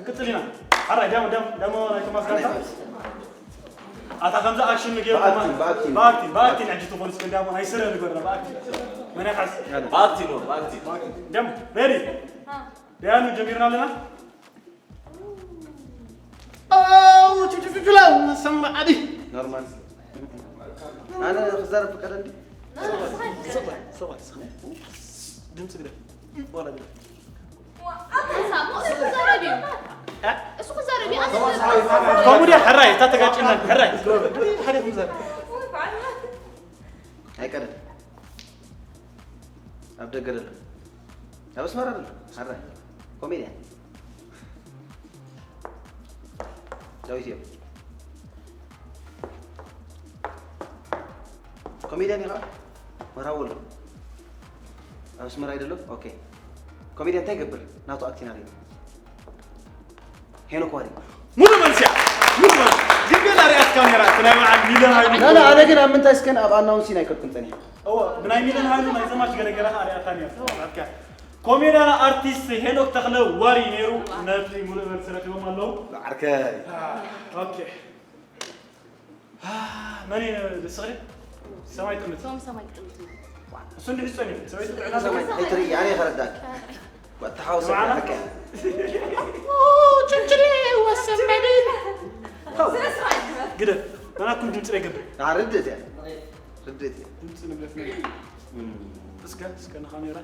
كتلينا حرا دام رايكم مسكتا أتاكم أكشن نجيب باكتي نعجي تبون سكين دام هاي سر نقولنا باكتي من يخلص باكتي دام ريدي ديانو جميرنا لنا أوه شوف لا سمع عادي نورمال أنا خزار فكر عندي صوت دمس كده ولا كده كومودي حراي تاتقاچنا حراي حراي خمزار هاي كده أبدأ كده بس مرة حراي كوميديا جوي سيو كوميديان يلا مراول بس مرة يدلو أوكي كوميديان تيجبر ناتو أكتين عليه هنا كواري مو منسيا جيب لي رياض كاميرا تنا مع ميلان هاي لا أنا كده من تاسكن أبغى أناونسين هاي كنت ثانية أوه بناي ميلان هاي ما يزما شغله كده رياض ثانية كوميديان أرتيست هنوك تخلو واري نيرو ناتي مو منسيا كده مالو عركاي أوكي ماني بالصغير سماي تمت سندي الثاني سويت سماي تري يعني خردك والتحاوس معنا اوه تشلي وسمني كده انا كنت جبت لك قبل ردت يعني ردت جبت نبلفني اسكا كاميرا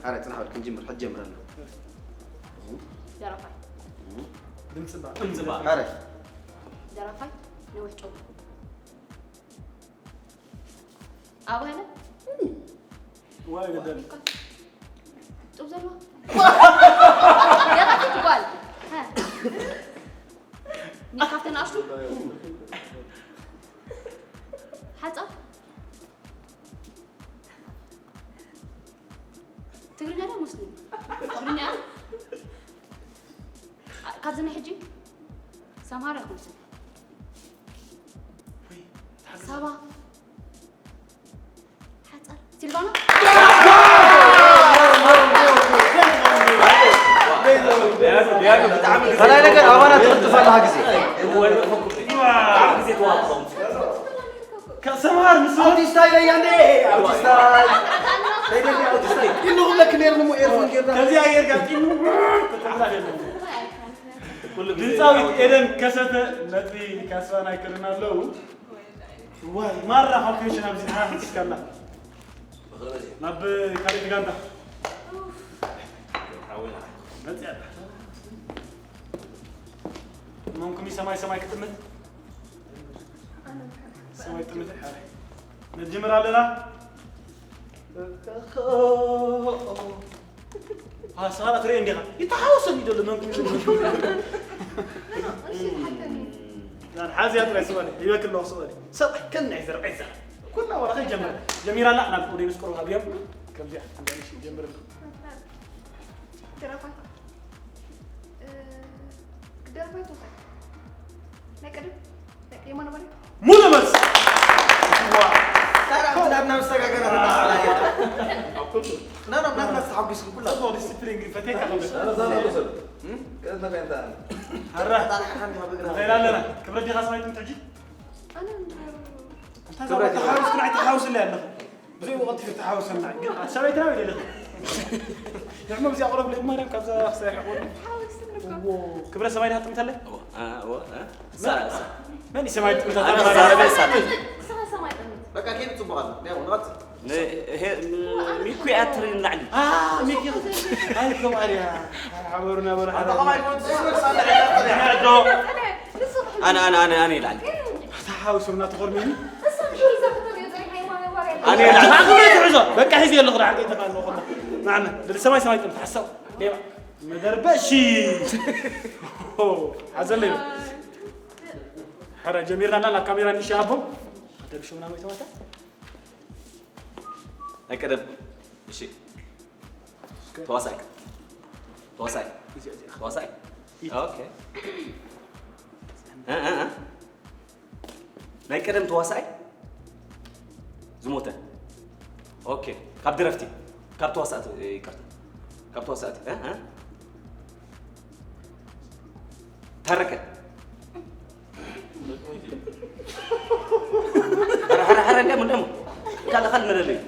عرفت نحاول نجمر حد جمر لنا يا رفاي دمت بقى عرف يا رفاي نوح جو ابو هنا وايد قدام طب زلوا يا رفاي تقول ها نكافتن اشتو حاطه تقولي انا مسلم تقولي انا كازن حجي سامارة خمسة سابا حاطر سيلفانا أنا لك أنا تغطف على هكذا كسمار مسلم أوتي ستايل يعني أوتي ستايل إنه لك نير مو إيرفون كذا كذي أغير كاتينو ድምፃዊት ኤደን ከሰተ ነቲ ካስፋና ይከርና ለው ዋይ ማራ ሆኬሽን ኣብዚ ሓን ትስካላ ናብ ካሪት ጋንታ ممكن سماي كتمت سماي كتمت نجمر علينا سهرة ترين ديها يتحاوسن يدل منكم يعني حازي أطلع سوالي يوكل له سوالي سطح كنا عزر كنا ورا خي جمر جميرة لا أنا بقول يسكروا هذيهم كم جاء عندنا شيء جمر درافة درافة توصل لا كده لا يمنا بري مولمس ترى بلادنا مستقعنا لا بلادنا صحاب يسكوا كلها الله ديسبلين فتيك على كذا بين ده هرا غير لنا كبر دي خاص ما يتم تجي أنا تحاوس كنا تحاوس اللي عندنا زي وقت في تحاوس لنا سويتنا ولا لا نعم بزي اقرب لي ما رم كذا خسر يقول كبر سماي هات مثله ماني سمعت مثلا انا سمعت بقى كيف تبغى لا ونغط ميكو ياترين نعلي ميكي هايكم عليها عبرنا ولا انت ما يكون تسوق صالح انا يلعب تحاوس ونا تغور مني انا يلعب بقى هيزي اللي غرا عندي تبع ناخذ معنا بالسماي سماي تحسوا ليه ما دربشي حزن لي حرا جميرنا لنا كاميرا نشابهم هذا شو ناوي توتا هكذا شيء تواصل اوكي ناي كرم تواصل زموته اوكي كاب درفتي كاب تواصلت يكرت كاب تواصلت تحرك حرك دم خل من اللي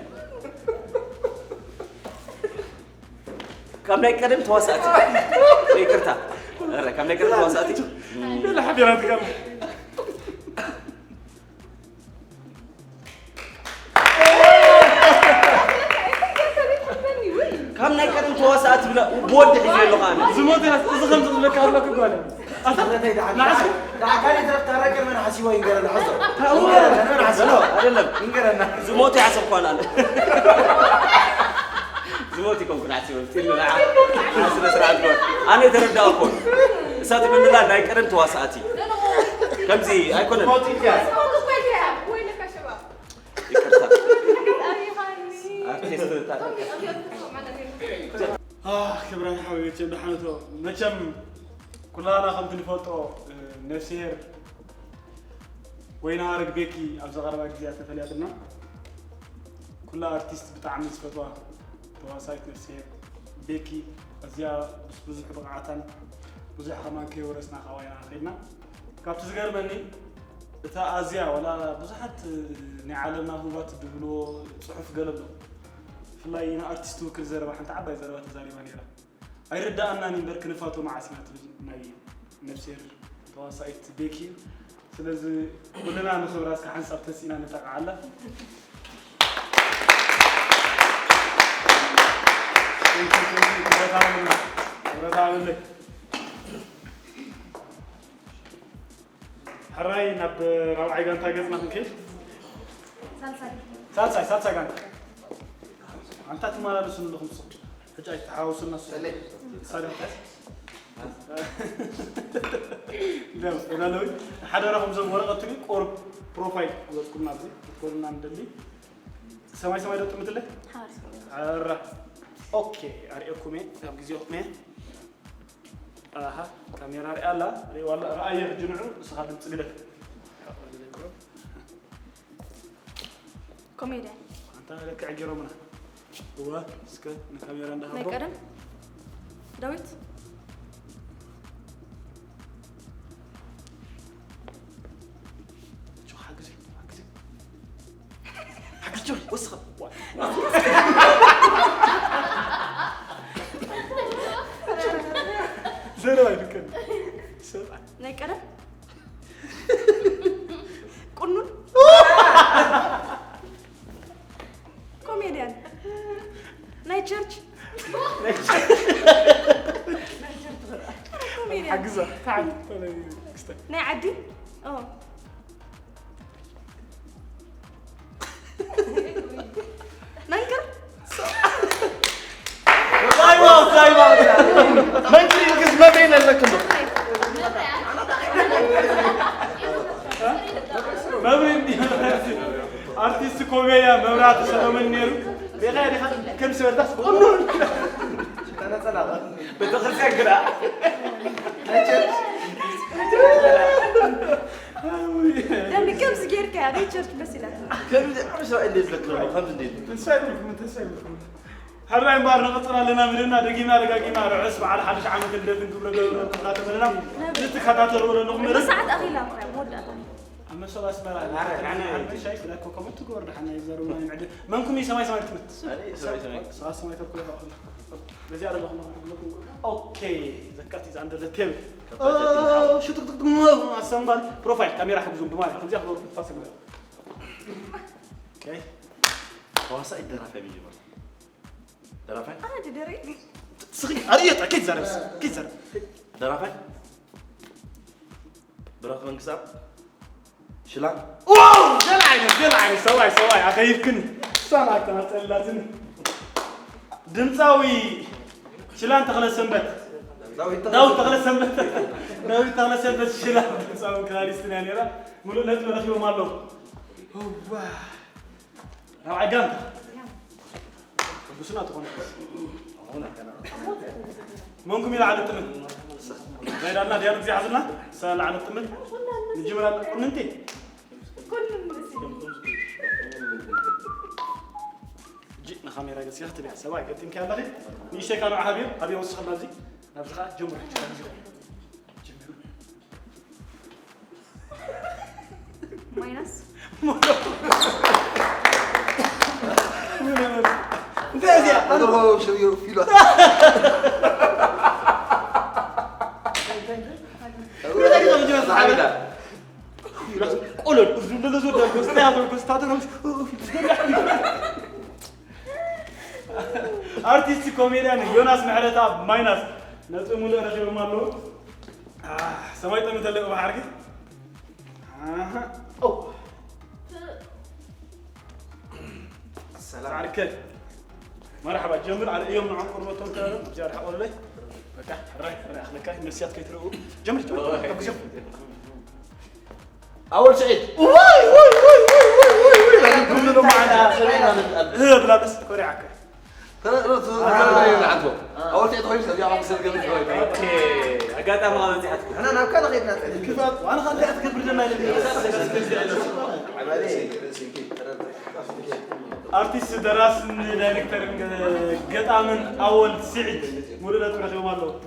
كم نكرم تواساتي يكرتا كم نكرم تواساتي لا حبيبي كم كم نكرم تواساتي بلا بود حجي اللغانة زموت أنا زخم زخم لك هذا كله قال نعم كان يترك ترك من حسيوه ينقرن حزر أنا حسنا أدلم ينقرن زموتي حسب قانا زموتي كم كنا حسيوه تيرنا لا حسنا سرعة قول أنا ترى أقول ساتي من الله نكرم تواساتي كم زي أيكون موتي جاز وينك يا شباب؟ يكرتا كبران حاوي كم دحانته نجم كلنا خمت نفوتو نفسير وين هارك بيكي أبز غربا جزيات تفلياتنا كل أرتيست بتاع فتوى تواسايت نفسير بيكي أزياء بزح بقعتان بزح كمان كي ورسنا خوايا خيرنا كابت صغير مني بتاع أزياء ولا بزحت نعلمنا هوبات بيقولوا صحف قلبنا فلا ينا أرتيست وكل زربا حنت عباي زربا تزاري مانيرا أيرد أنني نبرك نفاتو مع سمات ناي نفسير تواسايت بيكي سلازي كلنا نخبر راسك حنسب تسينا نتاقع على حراي نب روعي قانتا قزنا من كيف؟ سالساي قانتا أنت تمالا لسنو لكم صوت حجاي تحاوصلنا الصوت صالح لا أنا لوي حدا رقم زم ورقة تقول قرب بروفايل وذكر نابزي تقولنا ندلي سماي دوت مثله حارس أوكي أريكم إيه أم جزيء مين كاميرا رألا والله رأي جنوع سخادم تقلك كوميديا أنت لك عجيرو منه هو سكت الكاميرا عندها ما يقرن داويت شو حاجزي حاجزي وسخ زين ما يفكر ما يقرن قنون كوميديان نايت تشيرش كوميديان حاجزة تعال ناي عدي نايكر ما انت يقص ما بين لك ما بيني ارتيست كوميديا مبرات سلام نيرو بغير كم سوى داس قنون انا صلاة بتخرج كده دمي كم سجير كا ريتشارد بس لا كم مش رأي اللي تذكروا خمس دقيقة تسايلكم هلا يمبار نقطنا لنا مننا دقيقنا رعس على حدش عام كندفن قبل قاتلنا نتخاطر ولا نغمر بس ساعات اخيلا مود اما شو اسمع يعني شايف لك كم تقول احنا يزرونا يمعد منكم يسمع تمت سماي تقول بزياده اللهم اوكي ذكرت اذا عند التيم شو تقدر ما اسمبل بروفايل كاميرا حق زوم بمال خذي اخذ فاصل اوكي واسع الدرافة بيجي درافة انا تدري صغير اريط اكيد زرب اكيد زرب درافة برافو انكسب شلون واو جلعي سواي اخي يمكن سامعك انا لازم دمصاوي شلان تخلص سنبت داو تخلص سنبت شلان دمصاوي كاريستنا يعني مولو نت نخيو مالو هو راو عقام بسنا تكون هنا كان ممكن يلعب التمن غير أننا ديالك زي حزنا سأل عن التمن نجيب لنا ننتي جينا خميرة قصيرة تبع سواء قلت يمكن هذا نيشة كانوا حبيب وصل خلنا زي نفسها جمر هو شو يفيلوا قولوا ارتيست كوميديان يوناس محرتا ماينس نصمو له رجل مالو سمايت متلقوا بحركي او سلام عليك مرحبا جمر على يوم نعم قربتهم كانوا جارح اقول لي بقى راي اخلك نسيات كيترقوا جمر اول سعيد واي كلنا معنا خلينا نتقابل بلا بس كوريعك اول شيء تخيل يا عم سير قبل شوي اوكي اقاطع ما غلطت حدكم انا كان غيبنا كيف وانا خليت اكبر جمال ارتيست دراس دايركتور قطامن اول سعيد مولدات رحمه الله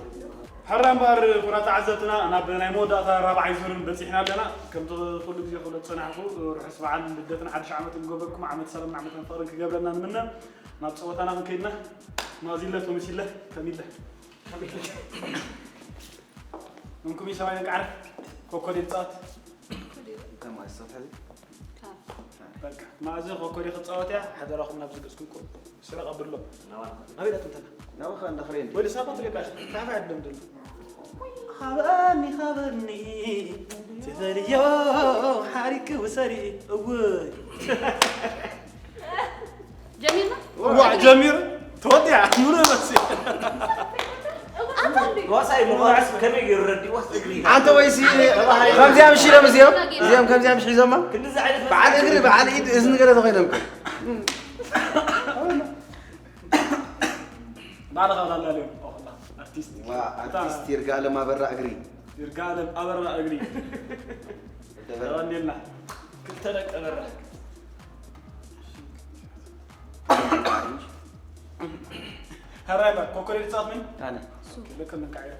حرام بار قرات عزتنا انا بناي مودا رابع يزورن بصيحنا لنا كم كل غزي خلت صنعكو رحس بعد بدتنا 11 عام نغبركم عام سلام عام نفرن كغبلنا نمنا ما تصوتنا من كيدنا ما زيلته مسيله كميله منكم يسمعوا يقعر كوكودي تصات كم الصوت هذه بك ما زين كوكودي خصوتيا حدا راكم نبز قسكم سرا قبل له ما بيداتم تنا ناو خان دخلين ولا سابط لكاش تعرف عندهم دل خبرني تذريو حريك وسري وي جميلة واه جميل تودع منو بس واساي مغاس كم يردي واستغري انت ويسي خمسة مشي لهم زيهم كم زيهم مشي زما كل زعل بعد اقري بعد ايد اذن كده تغينهم بعد غلا اليوم والله ارتيست ارتيست يرجع لما برا اقري يرجع لهم ابرا اقري تغنينا كنت لك ابرا هرايبا كوكوري تصات من انا لك من كعيك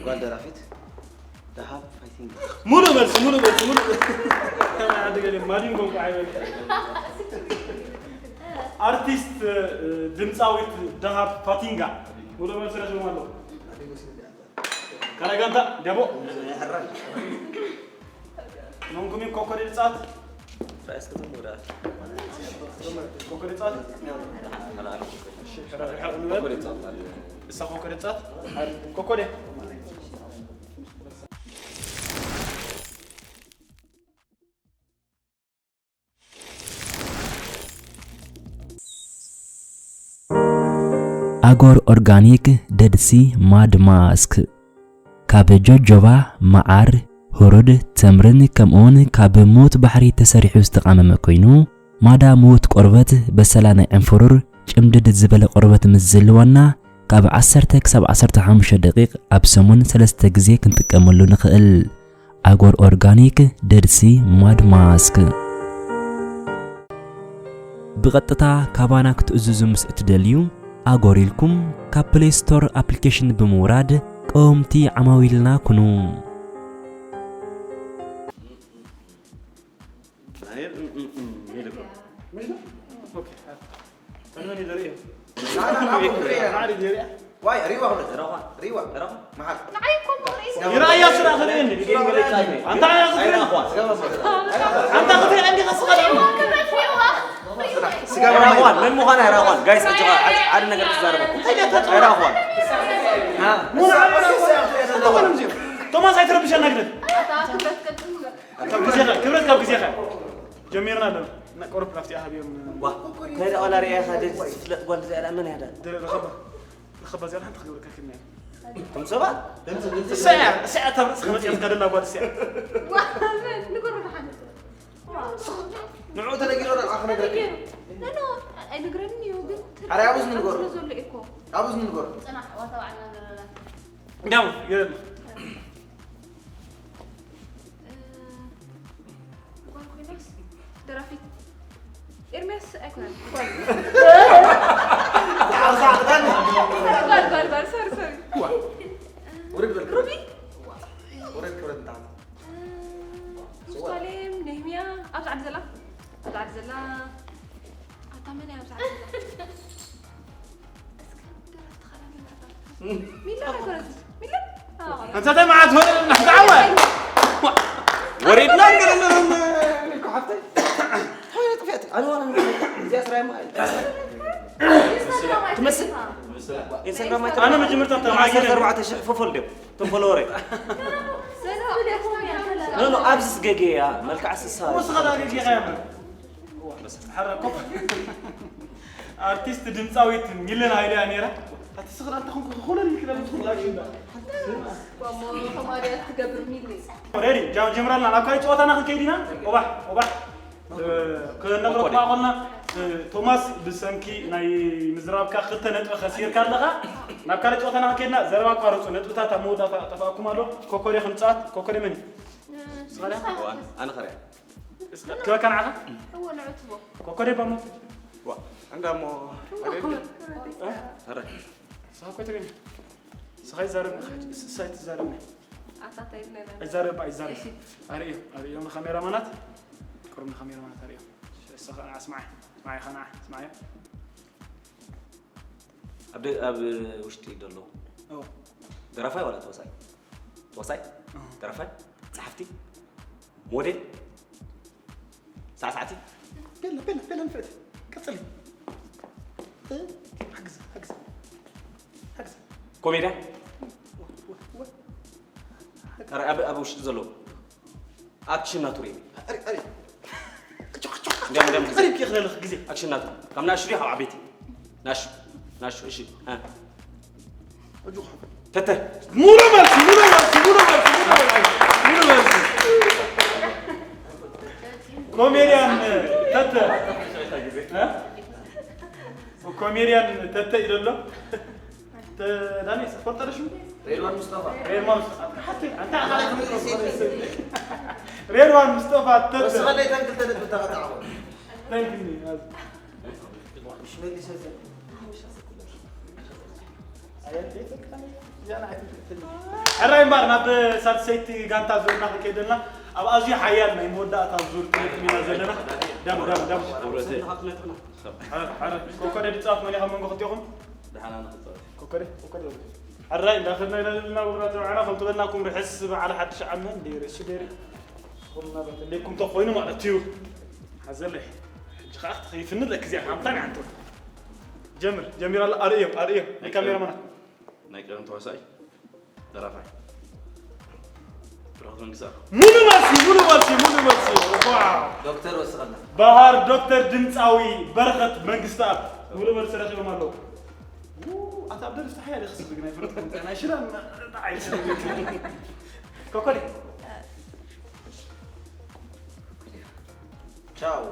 قال درافت ذهب فايتنج مولو بس انا عندي قال ما دين قوم عيب ارتيست دمصاويت دهاب فاتينغا مولو بس رجل مالو كلا غانتا دبو نونكم كوكوري تصات فاسكتوا مودا كوكوري تصات كوكوري تصات اسا كوكوري تصات كوكوري አጎር ኦርጋኒክ ደድሲ ማድ ማስክ ካብ ጆጆባ መዓር ሁሩድ ተምርን ከምኡን ካብ ሞት ባሕሪ ተሰሪሑ ዝተቃመመ ኮይኑ ማዳ ሞት ቆርበት በሰላና እንፍሩር ጭምድድ ዝበለ ቆርበት ምዝልዋና ካብ 10 ክሳብ 15 ደቂቕ ኣብ ሰሙን 3 ግዜ ክንጥቀመሉ ንኽእል አጎር ኦርጋኒክ ደድሲ ማድ ማስክ ብቐጥታ ካባና ክትእዝዙ ምስ እትደልዩ አጎሪልኩም ካብ ፕሌይ ስቶር አፕሊኬሽን በመውራድ ቆምቲ ዓማዊልና ኩኑ واي ريوا ريوا محل يرايا سرا خليني انت يا خليني انت خليني عندي قصه راهوان من مو انا راهوان جايز عاد نقدر تزاربكم راهوان ها مو انا توماس هيتربش انا نقدر كبرت كم كزيخه جميرنا له نقرب نفتي اهبيهم واه كذا ولا ريا خدت فلت قول زي من هذا رخبه زي انت خبرك كنا كم سبعه ساعه تبرس خمس يسكرنا بعد ساعه نقرب حد نعود نلاقي له الاخر نقرا لا نقرني وبنت على ابوز نقرا ابوز نقرا انا وتوعنا نعم يلا درافيت ارمس اكل بار سر ورد بالك روبي ورد تعال ኢየሩሳሌም ነህምያ أبز عبد الله أبز عبد الله أتمنى أبز عبد الله مين أنت تمعت هون نحتعوى وريدنا نقول لكم حفتي هاي طفيت انا وانا زي اسرع ما تمثل انستغرام انا ما جمرت انت معي 4 فولد تفولوري لا ابس جيجيا ملك عسس هاي بس غدا جيجي غير بس حركوا ارتست دمصاويت ميلن هايلي انيرا هتسخر انت خلل كده تدخل لاجي وامو خماريات تقبر ميلي ريدي جمرنا على كاي صوتنا كيدينا وبح كنا نروح قلنا توماس بسنكي ناي مزرابكا خلت نطق خسير كاللغا نابكا صوتنا كيدنا زربا قارص نطقتا تمودا تفاكم الله كوكوري خمصات كوكوري مني انا خريع كيف كان عها هو العتبه كوكوري بامو عندما هرا صح كنت بين صحيح زارب سايت زاربني عطاتي لنا زارب اريو من خميره منات كرم خميره منات اريو اسمعي خنا اسمعي اب وشتي دلو او درافاي ولا توساي درافاي صحفتي موديل ساعتي بلا نفت كتلي حجز كوميديا ابو وش زلو اكشن ناتوري اري دم قريب كي خلال غزي اكشن ناتوري كم ناشري ها عبيتي ناش ايش ها اجو تته مورا مالسي كوميديان تته ها كوميديان تته يدلو داني سفرت شو ريروان مصطفى حتى انت على ريروان مصطفى بس خليت انقل تلت بتقطعه تنكني مش مالي سلسل الراي مارنا بسات سيتي غانتا زورنا كيدلنا اب ازي حيال ما يمودا تزور كلمنا زلنا دم حرك كوكوري دصاف ملي هم غختيهم دحنا نخصو كوكوري الراي داخلنا لنا ورات معنا فهمت لناكم رحس على حد شعمن دير ايش دير قلنا لكم تخوينوا معناتيو حزلح خاخت خيفن لك زي حمطاني عنتو جميل الله اريو الكاميرا منا نايكرم توساي درافاي برافو نسا مونو مارسي واو دكتور وسخنا بهار دكتور دمصاوي برخت منغستاب مونو مارسي رخيو مالو انت عبد الله تحيه لي خصك بقنا فرتكم انا شرا عايش كوكولي تشاو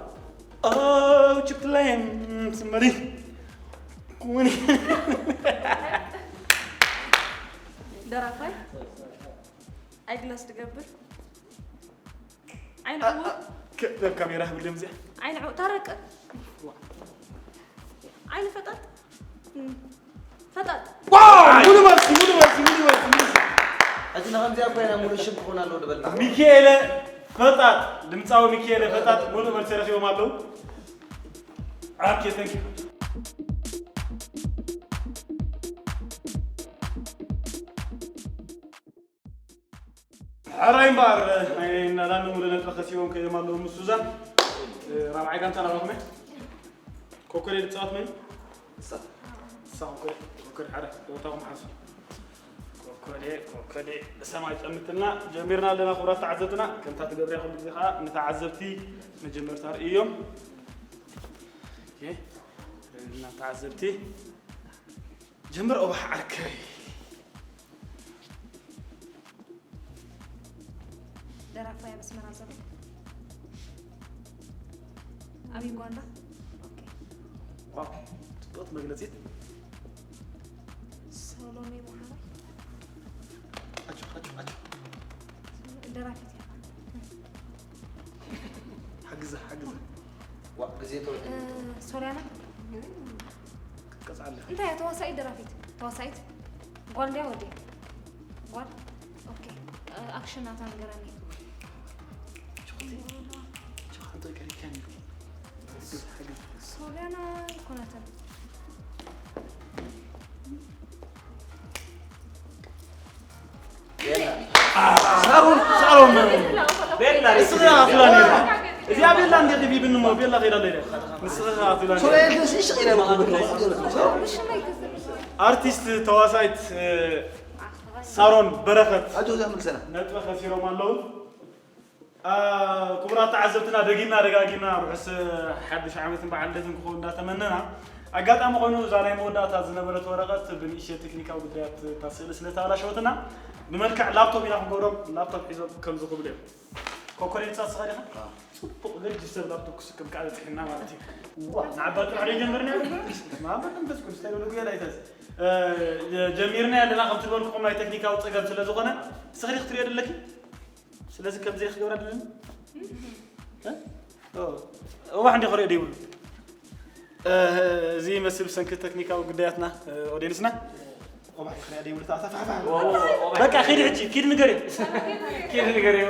جبت لين سمري كوني درافاي اجلس تقبر عين عو كاميرا بالمزح عين عو ترك عين فطط واو مونو مارسي اجينا غمزي اكو مولو شب هنا لو دبل ميكائيل فطط دمصاوي ميكائيل فطط مونو مارسي رخيو مالو اوكي ثانك يو حراين بار ان لانه ولا نتخسيهم كده مالو مسوزان رابعي كان ترى رقمه كوكوري تصات من صح كوكوري حرك وتاهم حسن كوكوري سماي تمتنا جميرنا لنا خبرات تعزبتنا كنت تقدر ياخذ بزيخا نتعذبتي مجمر صار يوم اوكي تعذبتي جمر او حركه درافاي بس منازل ابي غوندا اوكي واو تطلع مغلصيت سولوني بوحنا اجو درافيت حجزه وقزيتو سوريانا قص على انت يا توسعيت قول لي ودي قول اوكي اكشن ناتان غراني شخص تقري كان سوليانا كوناتن سارون بيلا الصغيرة فلاني إذا بيلا عندي تبي بنمو بيلا غير الليلة الصغيرة فلاني سوليان ايش غير ارتيست تواصايت سارون بركت اجو زعما سنه نطبخ خسيرهم اللون كبرات عزبتنا دقينا رحس حدش عامتن بعدتن كخو እንዳተመነና አጋጣሚ ኮይኑ ዛሬ መወዳታ ዝነበረት ወረቀት ብንእሽተ ቴክኒካዊ ጉዳያት ታስእል ስለተባላሸወትና ብመልክዕ ላፕቶፕ ኢና ክንገብሮም ላፕቶፕ ሒዞም ከም ዝኽብሉ እዮም ኮኮሬት ሳስኻዲኻ ጽቡቕ ግርጅስተር ላፕቶፕ ክስክም ቃል ጽሕና ማለት እዩ ዋ ንዓባቱ ዓለ ጀመርና ማበን በስ ኩስታይሎ ለጉያ ላይተስ ጀሚርና ያለና ከም ትበልኩም ናይ ቴክኒካዊ ፀገም ስለ ዝኾነ ስኽሪ ክትሪኦ ደለኪ ስለዚህ ከም ዘይ ክገብራ ደለኒ واحد عندي خريطة يقول زي ما سيب سنك تكنيكا وقدياتنا ودينسنا واحد خريطة يقول تعال بك أخير حجي كيد نقري بس غير ايه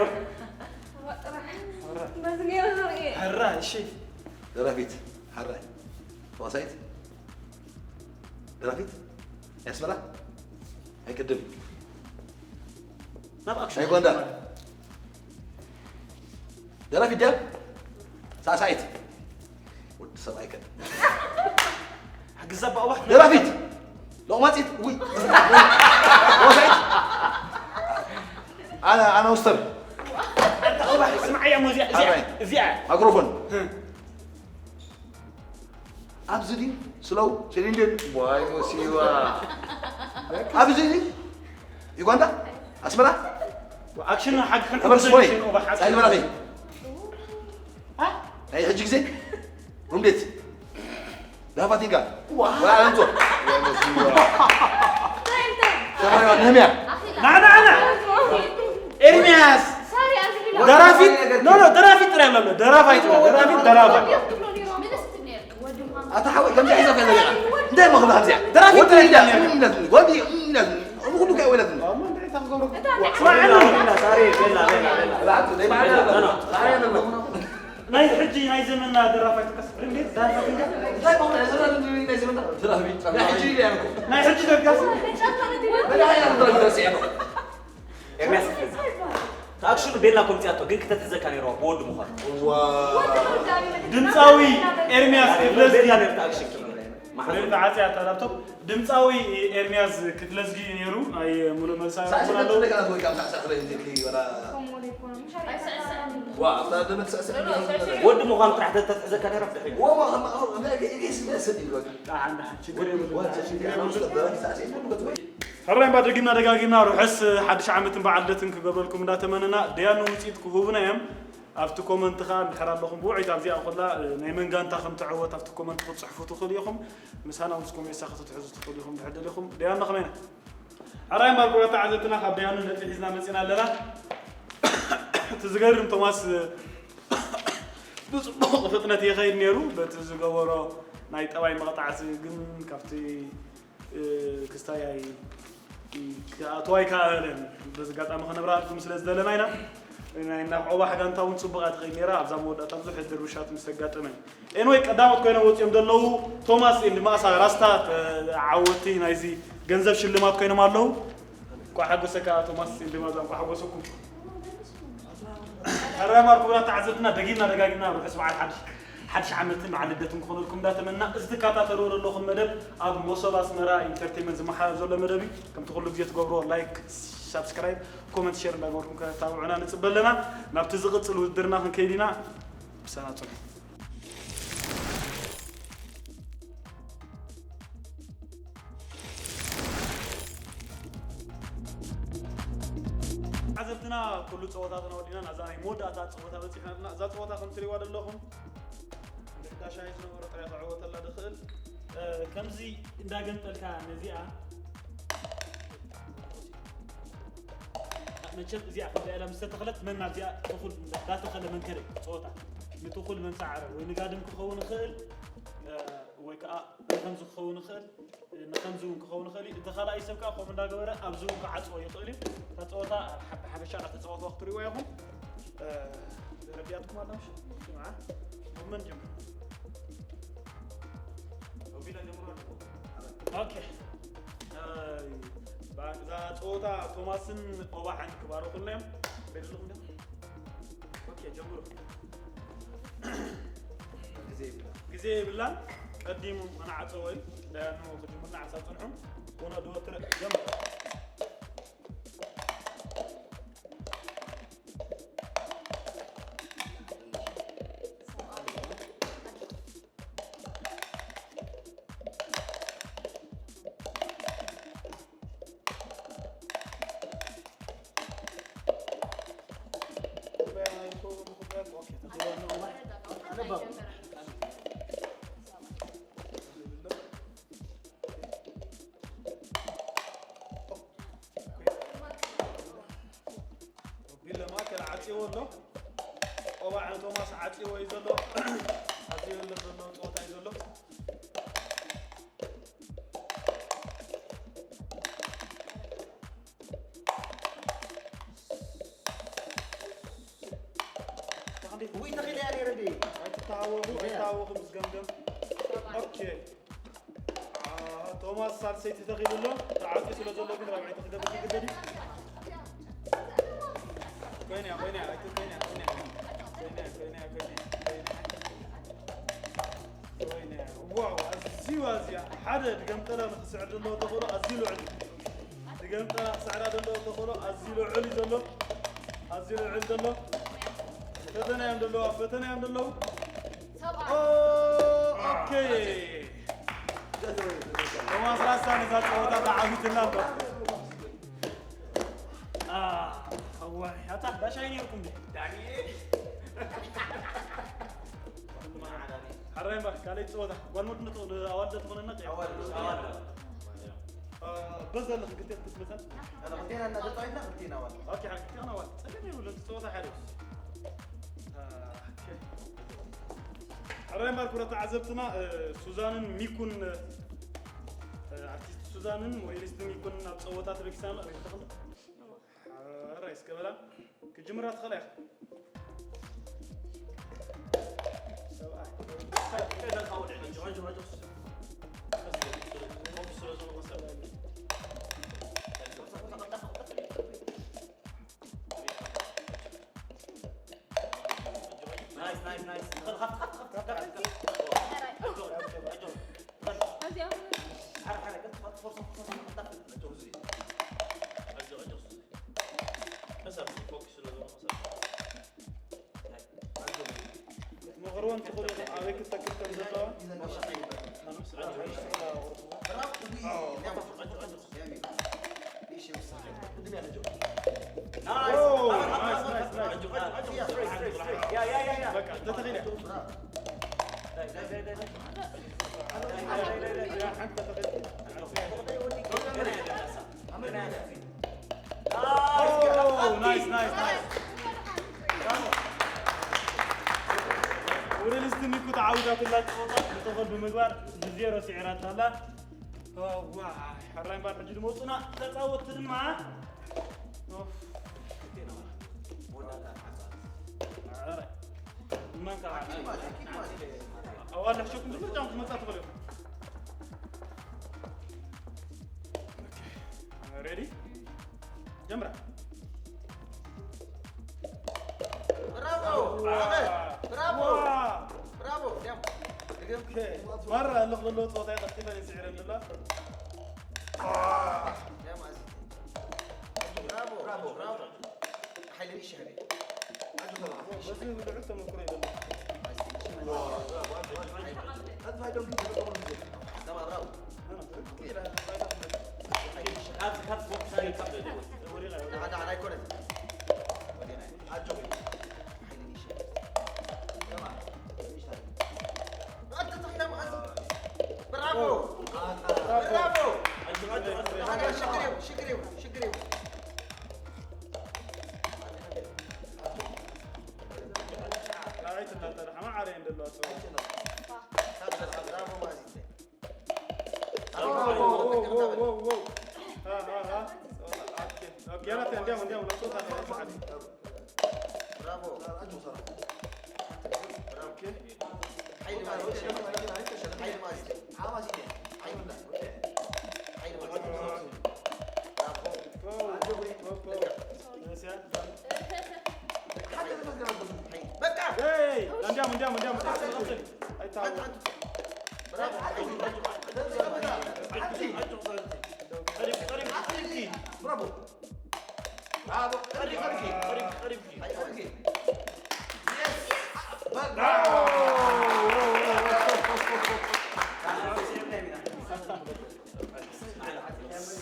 حرة الشيء درافيت حرة وصيت درافيت اسمع هيك الدم ما بقى هاي قندا درافيت دم ساعت ود سبعي كده حق الزبا واحد درافيت لو ما تيت وي وصيت انا وسطر انت واحد اسمع يا مو زي ميكروفون ابزدي سلو سلندر واي موسيوا ابزدي يوغندا اسمرا اكشن حق خن خبر سوي سايل مرافي ها هاي حج زين رمدت لا فاتينغا ولا انتو يا موسيوا تمام نهميا انا ارمياس ساري أرجع درافيت نو درافيت ترى لا درافيت اتحاول كم جاي زفه لا دايما خذ همزه درافيت ودي لا ودي نقول لك يا ولد ما انت تغورك بيلا ساري بيلا لا انت دايما ناي حجي ناي زمنا درافيت كسر ليت درافيت ناي حجي دركاس تاكشن بيلا كنت اتو ግን ከተዘካኔ ሮ ቦልድ ሙኻር ድምፃዊ ኤርሚያስ ክፍለዝጊ በላ ነርታ አክሽን ማህደር ተዓጽያ ተላፕቶፕ ድምፃዊ ኤርሚያስ ክፍለዝጊ ነሩ አይ ሙሉ መልሳ ይሆናል ወድ ሙኻን ጥራሕ ተተዘካኔ ሮ ድሕሪ هرّين بعد دقيقنا روحس حدش عامتن بعدتن كقبلكم دا تمننا ديانو وصيت كهوبنا يم أفتو كومنت خان حرام لكم بوعي تعزي أخذ لا نيمن قان تاخم تعوت أفتو كومنت خد صحفو تخليكم مسانا وسكم يساخت تعزو تخليكم بحد لكم دياننا خمينا هرّين بعد قولة تعزتنا خب ديانو اللي حزنا مسينا لنا تزقرن توماس فتنة يخير نيرو بتزقورا نايت أواي مقطع سجن كفتي كستاي كأتواي كأهلن بس قط أما خنا برأيكم سلسلة دلنا إن عقوبة حاجة أنت ونصبغات غيرها أبزم ودا تنزل حد الرشات مستقات من إنه قدامك كنا وقت يوم دلوا توماس اللي ما صار راستا عودتي نايزي جنزب شو اللي ما كنا مالو كحاجة سكا توماس اللي ما زم كحاجة سكون هرّا ماركونا تعزتنا دقيقنا بس بعد حدش عملتن معلدتن كون لكم دا تمنى ازدكاتا ترور لكم مدب اب موصل اسمرا انترتينمنت زما حاجه مدبي كم تقولوا فيديو تغبروا لايك سبسكرايب كومنت شير باغوركم كتابعونا نصبلنا نابت زغصل ودرنا كنكيدينا بسناتو عزبتنا كل صوتاتنا ودينا نزاني موداتا صوتات بصيحنا ذات صوتا خمسري وادلهم داشايز نمر طريقه عوت الله دخل كمزي እንዳገንጠልካ ነዚኣ መቸት እዚኣ ከበላ ምስተተኸለት መና እዚኣ ተኹል ዳተኸለ መንከረ ጾታ ንትኹል መንሳዓረ ወይ ንጋድም ክኸውን ይኽእል ወይ ከዓ ከምዚ ክኸውን ይኽእል ንከምዚ እውን ክኸውን ይኽእል እቲ ካልኣይ ሰብ ከዓ ከምኡ እንዳገበረ ኣብዚ እውን ክዓፅዎ ይኽእል እዩ ተፀወታ ሓበሻ ተፀወታ ክትሪእዎ ኢኹም ربياتكم على مش معاه من جمع وبينا نمرون اوكي اذا صوتا توماسن اوبا عند كبارو كلهم بيدلهم ده اوكي جمرو جزي بالله قديموا انا عصوي لانه كجمرنا عصاتنهم وانا دوتر جمرو يقولوا أو عن توماس عتلي ويزلوا عتلي ولا زلوا توتا يزلوا وين تخيل يعني ردي تتعاوه خمس جمجم أوكي توماس صار سيتي تغيب له عتلي سلا زلوا كده ربعي تخيل بس كده دي كوينيا واو أزيو حدا دقمتنا نخسعد الله تقوله أزيلو علي دقمتنا سعراد الله تقوله أزيلو علي زلو أزيلو علي زلو فتنا يمد الله أوكي وما سلاساني ذات قوة بعامة النابة هو حتى باش عينيكم دي يعني حرين بقى كالي صودا والمود نطول أود تكون النقي أود بس اللي قلت لك مثلا أنا قلتين أنا قلتين قلتين أول أوكي حكيت أنا أول سكني ولا صودا حلو حرين بقى كرة عزبتنا سوزان ميكون أرتيست سوزان ويلست ميكون صوتات ركسان رئيس كبلا كجمرات خلاص كذا القول عندنا جمجمة نايس خط مغروان تقول عليك التكتك الزلوة نايس وريلستني كنت عاوزة كلها تفضل بمقبار بزيرو سعرات هلا واو حرين بار حجي موصنا تتصوت معاه ما كان أول شوف كنت بتجمع ما تقبله ready جمرة برافو يم مرة اللي صوتي تقريبا يسعر لله يا معزتي برافو حيلني الشهري بس لعبت من كريم هات فوق ثاني كابتن أنا يكون برافو أنا شكريو رايت إنها ترى ما عارين دلوقتي برافو مازيد واو ها اوكي يلا تنديهم نصوت هذا برافو أجو صراحة اوكي حي ما حي ما عاوز إيه حي ولا حي ما بقى اي اندام اي تعال برافو برافو برافو قريب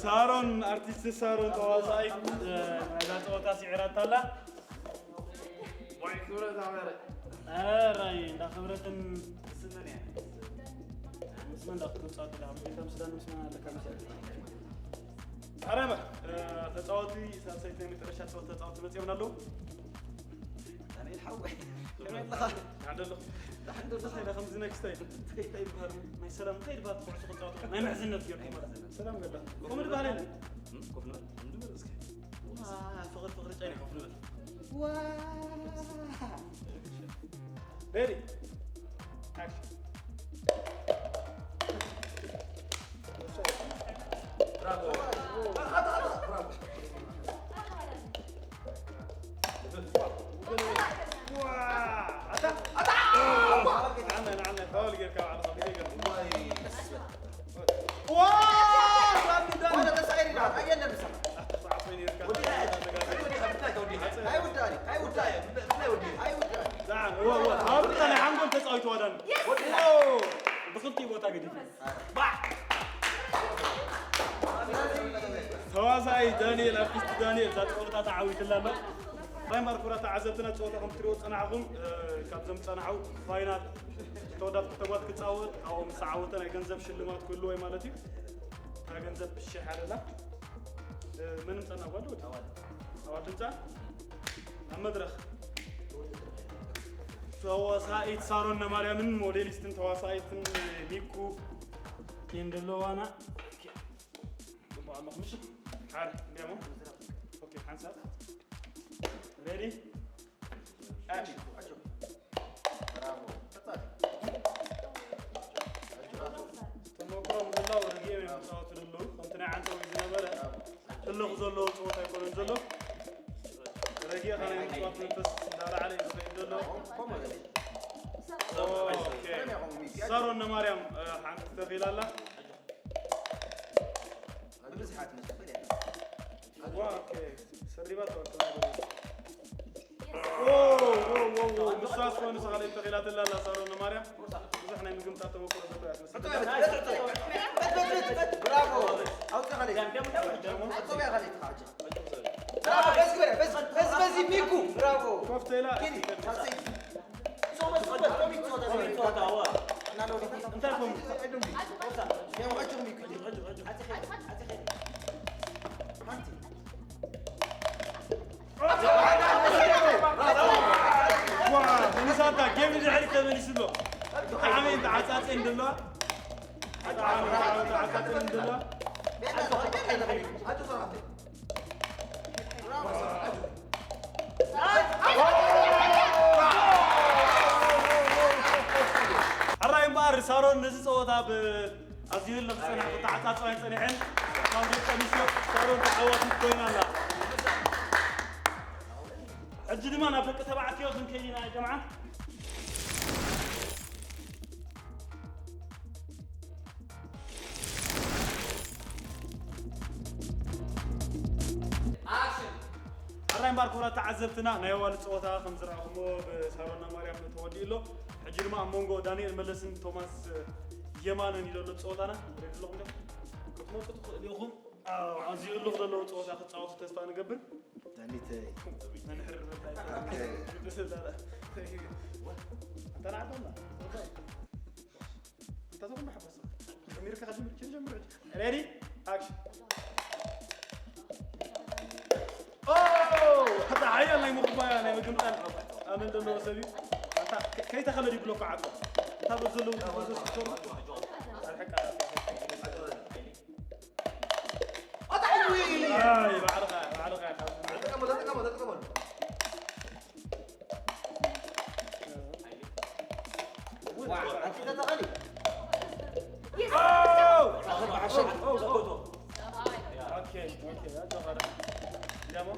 سارون ارتيست سارون تواصاي اذا صوتا سعرات الله واي كورة تعمل راي دا خبرتن سنن مسمن دا كنصات دا بيتم سدان مسمن لك أرامة تطاوتي ساسيتين مترشات صوت تطاوت بس يمنالو أنا الحوي عندنا لحد بس هيدا 5 نكست طيب ما يسلم خير بات فوق تطاوت ما معزنا في يوم سلام قال قوم بالنا كفنا ندمر اسكي فقط جاي كفنا واه ريدي اكشن برافو عنا فاول يركب على صديقي ولا تسعير نعم أجينا بسمع عطيني يركب هاي وداني نعم هو انا حنقول تسعيت ودان بخلتي بوتا قدي تواصاي دانيال ارتيست دانيال ذات قرطه تعاويت لنا رايمار كره تعزبتنا صوتكم تريو صنعكم كابزم صنعوا فاينال تودات تبات كتصاوت او مسعوتنا يغنزب شلمات كله وي مالتي كغنزب بالشيح على من صنع ودود اواد انت المدرخ تواصاي صارون مريم موديلستن تواصاي ميكو كيندلوانا مش عارف نعمل اوكي حنسى ريدي اكشن برافو تمكرم الله ورجيم صوت له كنت عنده زنبره له زلو صوت يكون زلو رجي انا صوت بس لا عليه له اوكي صاروا ان مريم حنتفيل الله مسحات اوكي سريبات اوه مساس كون سغالي تغيلات الله صاروا ان مريم احنا نقوم تاتو برافو اوت خليك برافو بس ميكو برافو كفتيلا كيني انت لكم يا وجه ميكو واه مساتا جيم اللي عليك تبني سلو عامين تعاسات عندنا تعاسات عندنا أجو صراحة الرأي مبارر صاروا نزل صوتها بأزيل لفسنا تعاسات صوين صنيحين كانوا يتمشوا صاروا تعوضوا كوينا لا أجل ما نبقى تبعك يوم كينا يا جماعة الرأي مباركورة تعذبتنا نيوال صوتها خمس رقمو بسارونا مريم نتودي له أجل ما مونغو دانيال ملسن توماس يمانا نيلو صوتنا ريد لهم ده كتمو كتخو اليوم عزيز اللغة اللي صوتها ختصاوت تستان قبل دانيتي نحر بس لا انت انا عبد الله انت تقول ما حبس اميركا قديم جمر ريدي اكشن اوه حتى عيا الله يمقبا انا مقمت انا ندلو سبي كي تخلي بلوك عطوا هذا زلو اي بعرقها تكمل تتغلي اوكي هذا غير ياما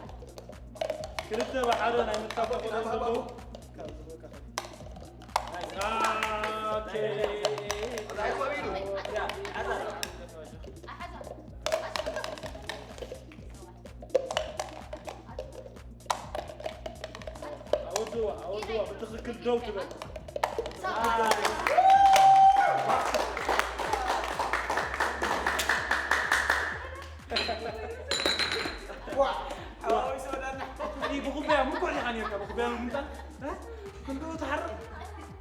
كنت بحرنا نتفق نزلوا اوكي عودوا بتخكل جو كده بخبيها مو كل يعني كده بخبيها من انت ها كنت تحرك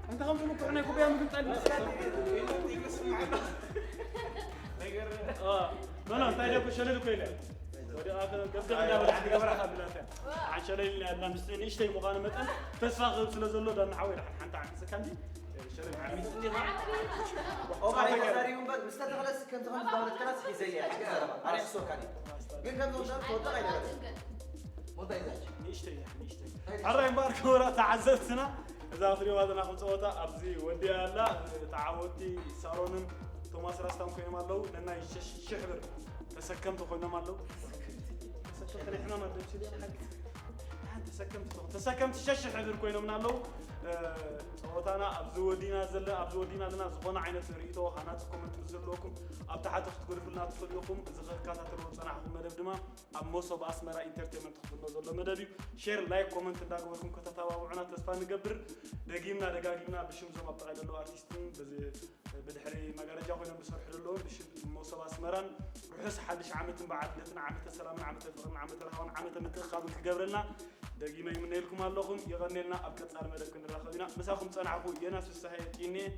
انت قمت مو كنا بخبيها من انت لا انت جاك شلل كيله ودي اخر قبل ولا حد قبل اخر بلاته عن شلل لان مستني ايش مقانه متن تسفاق سلازلو ده نحاول حنت عن سكندي شلل عمي او ما يقدرون بس مستخلص كم تخلص دولة كلاس زي يعني انا اسوق عليه قل كم توضع الى مده يزعج نيشتي حرين بارك ورا تعززتنا اذا اخري هذا ناخذ صوته ابزي ودي لا تعودتي صارون توماس راستام كاين مالو لنا يشحبر تسكمت خوينا مالو تسكمت احنا ما دبسي تسكمت شش حبر كوينو منالو صوتانا ابزو ودينا لنا زبون عينت ريتو خانات كومنت زلوكم اب تحت تقول لنا تفليكم اذا كاتاتلو صنعكم مدب دما اب موسو باسمرا انترتينمنت تخدمو زلو مدبي شير لايك كومنت داغوركم كتتابعونا تسفا نغبر دغيمنا بشم زو مبطايدلو ارتستين بدحري مغارجا خوينا بسرحلو بشم موسو باسمران روحس حدش عامت بعد لتنا عامت السلام عامت الفرن عامت الرهون عامت متخابل كغبرنا دقيمة يمنيلكم اللهم يغني لنا أبكت صار مدى كنا راخذنا مساكم تصنعوا يناس السهيتيني